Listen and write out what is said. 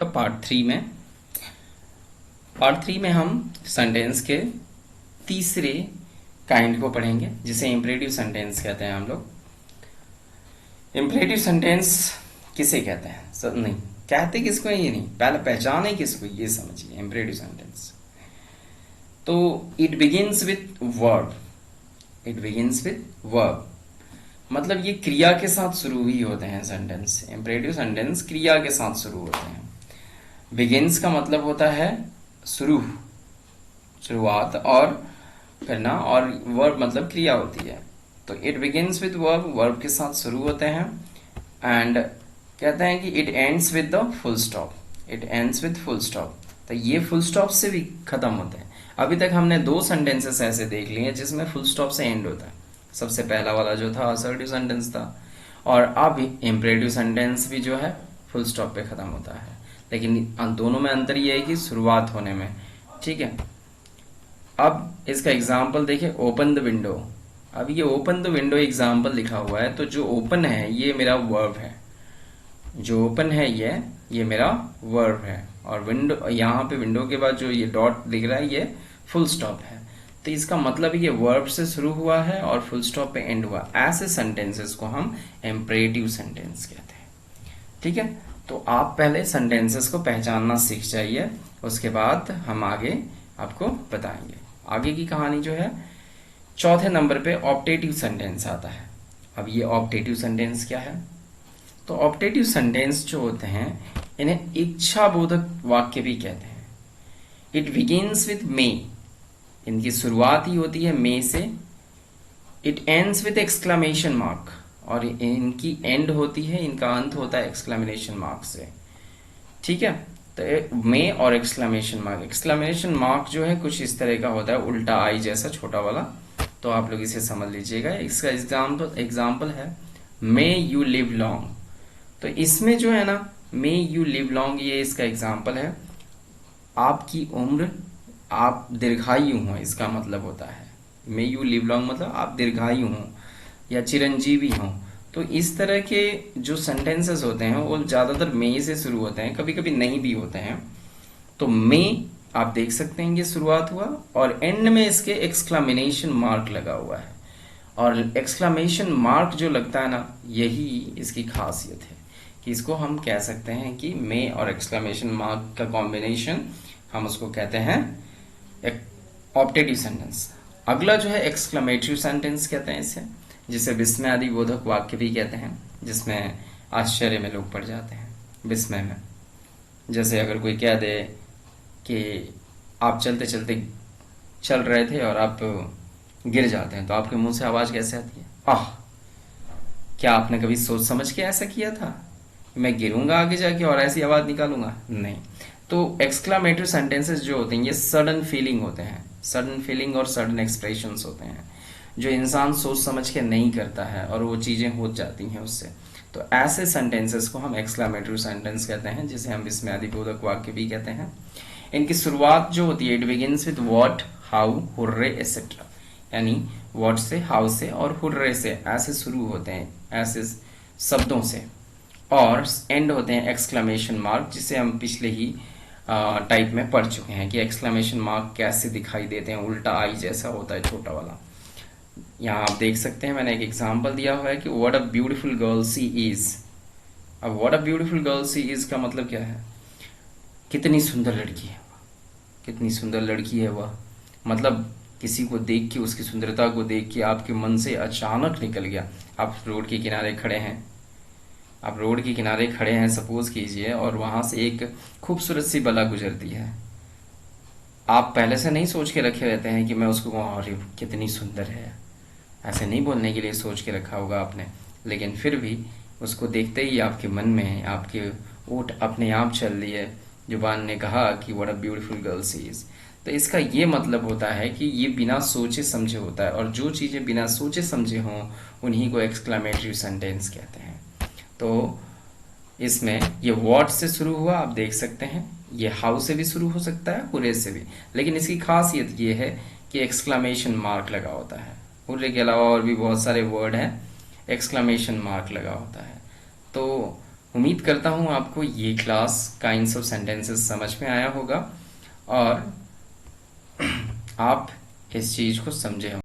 तो part three में हम सेंटेंस के तीसरे काइंड को पढ़ेंगे जिसे इम्परेटिव सेंटेंस कहते हैं हम लोग। इम्परेटिव सेंटेंस किसे कहते हैं? सब नहीं कहते किसको है, ये नहीं, पहले पहचाने किसको ये समझिए। इम्परेटिव सेंटेंस तो it begins with verb. It begins with verb मतलब ये क्रिया के साथ शुरू ही होते हैं सेंटेंस। इम्परेटिव सेंटेंस क्रिया के साथ शुरू होते हैं। बिगिंस का मतलब होता है शुरुआत और करना, और वर्ब मतलब क्रिया होती है। तो इट बिगिंस विद वर्ब के साथ शुरू होते हैं। एंड कहते हैं कि it ends with the full stop. It ends with full stop, तो ये फुल स्टॉप से भी खत्म होते हैं। अभी तक हमने दो सेंटेंसेस ऐसे देख लिए हैं जिसमें फुल स्टॉप से एंड होता है। सबसे पहला वाला जो था असर्टिव सेंटेंस था, और अब इम्परेटिव सेंटेंस भी जो है फुल स्टॉप पे खत्म होता है। लेकिन दोनों में अंतर ये है कि शुरुआत होने में। ठीक है, अब इसका एग्जाम्पल देखिए, ओपन द विंडो। अब ये ओपन द विंडो एग्जाम्पल लिखा हुआ है, तो जो ओपन है ये मेरा वर्ब है। जो ओपन है ये मेरा वर्ब है, और विंडो, यहाँ पे विंडो के बाद जो ये डॉट दिख रहा है ये फुल स्टॉप है। तो इसका मतलब ये वर्ब से शुरू हुआ है और फुल स्टॉप पे एंड हुआ। ऐसे सेंटेंसेस को हम इम्परेटिव सेंटेंस कहते हैं। ठीक है, तो आप पहले सेंटेंसेस को पहचानना सीख जाइए, उसके बाद हम आगे आपको बताएंगे। आगे की कहानी जो है, चौथे नंबर पे ऑप्टेटिव सेंटेंस आता है। अब ये ऑप्टेटिव सेंटेंस क्या है? तो ऑप्टेटिव सेंटेंस जो होते हैं इन्हें इच्छा बोधक वाक्य भी कहते हैं। इट बिगिंस विथ मे, इनकी शुरुआत ही होती है मे से। It ends with exclamation mark, और इनकी एंड होती है, इनका अंत होता है एक्सक्लेमेशन मार्क से। ठीक है, तो मे और एक्सक्लेमेशन मार्क। एक्सक्लेमेशन मार्क जो है कुछ इस तरह का होता है, उल्टा आई जैसा छोटा वाला। तो आप लोग इसे समझ लीजिएगा। इसका एग्जाम्पल है मे यू लिव लॉन्ग। तो इसमें जो है ना, मे यू लिव लॉन्ग, ये इसका एग्जाम्पल है। आपकी उम्र, आप दीर्घायु हो, इसका मतलब होता है। मे यू लिव लॉन्ग मतलब आप दीर्घायु हो या चिरंजीवी हो। तो इस तरह के जो सेंटेंसेस होते हैं वो ज्यादातर मे से शुरू होते हैं, कभी कभी नहीं भी होते हैं। तो मे आप देख सकते हैं ये शुरुआत हुआ, और एंड में इसके एक्सक्लामेशन मार्क लगा हुआ है। और एक्सक्लामेशन मार्क जो लगता है ना, यही इसकी खासियत है कि इसको हम कह सकते हैं कि मे और एक्सक्लामेशन मार्क का कॉम्बिनेशन, हम उसको कहते हैं ऑप्टेटिव सेंटेंस। अगला जो है एक्सक्लेमेटरी सेंटेंस कहते हैं इसे, जिसे विस्मयादि बोधक वाक्य भी कहते हैं, जिसमें आश्चर्य में लोग पड़ जाते हैं, विस्मय में। जैसे अगर कोई कह दे कि आप चलते चलते चल रहे थे और आप गिर जाते हैं, तो आपके मुंह से आवाज कैसे आती है? आह! क्या आपने कभी सोच समझ के ऐसा किया था? मैं गिरूंगा आगे जाके और ऐसी आवाज निकालूंगा? नहीं। तो एक्सक्लामेटरी सेंटेंसेस जो होते हैं ये सडन फीलिंग होते हैं, सडन फीलिंग और सडन एक्सप्रेशंस होते हैं, जो इंसान सोच समझ के नहीं करता है और वो चीजें हो जाती हैं उससे। तो ऐसे सेंटेंसेस को हम एक्सक्लामेटरी सेंटेंस कहते हैं, जिसे हम विस्मयादिबोधक वाक्य भी कहते हैं। इनकी शुरुआत जो होती है, it begins with what, how, hurray etcetera. यानी व्हाट से, हाउ से और हुर्रे से ऐसे शुरू होते हैं, ऐसे शब्दों से। और एंड होते हैं एक्सक्लेमेशन मार्क, जिसे हम पिछले ही टाइप में पढ़ चुके हैं कि एक्सक्लेमेशन मार्क कैसे दिखाई देते हैं, उल्टा आई जैसा होता है छोटा वाला। यहाँ आप देख सकते हैं, मैंने एक एग्जांपल दिया हुआ है कि what a beautiful girl she is. अब what a beautiful girl she is का मतलब क्या है? कितनी सुंदर लड़की है वह, कितनी सुंदर लड़की है वह। मतलब किसी को देख के, उसकी सुंदरता को देख के आपके मन से अचानक निकल गया। आप रोड के किनारे खड़े हैं, आप रोड के किनारे खड़े हैं सपोज कीजिए, और वहां से एक खूबसूरत सी बला गुजरती है। आप पहले से नहीं सोच के रखे रहते हैं कि मैं उसको कहूँ अरे कितनी सुंदर है, ऐसे नहीं बोलने के लिए सोच के रखा होगा आपने। लेकिन फिर भी उसको देखते ही आपके मन में, आपके ओठ अपने आप चल लिए, जुबान ने कहा कि what a beautiful girl she is. तो इसका ये मतलब होता है कि ये बिना सोचे समझे होता है, और जो चीजें बिना सोचे समझे हों उन्हीं को एक्सक्लेमेटरी सेंटेंस कहते हैं। तो इसमें ये व्हाट से शुरू हुआ, आप देख सकते हैं, ये हाउ से भी शुरू हो सकता है, हुर्रे से भी। लेकिन इसकी खासियत ये है कि एक्सक्लेमेशन मार्क लगा होता है। हुर्रे के अलावा और भी बहुत सारे वर्ड हैं, एक्सक्लेमेशन मार्क लगा होता है। तो उम्मीद करता हूँ आपको ये क्लास काइंड्स ऑफ सेंटेंसेस समझ में आया होगा और आप इस चीज़ को समझे होंगे।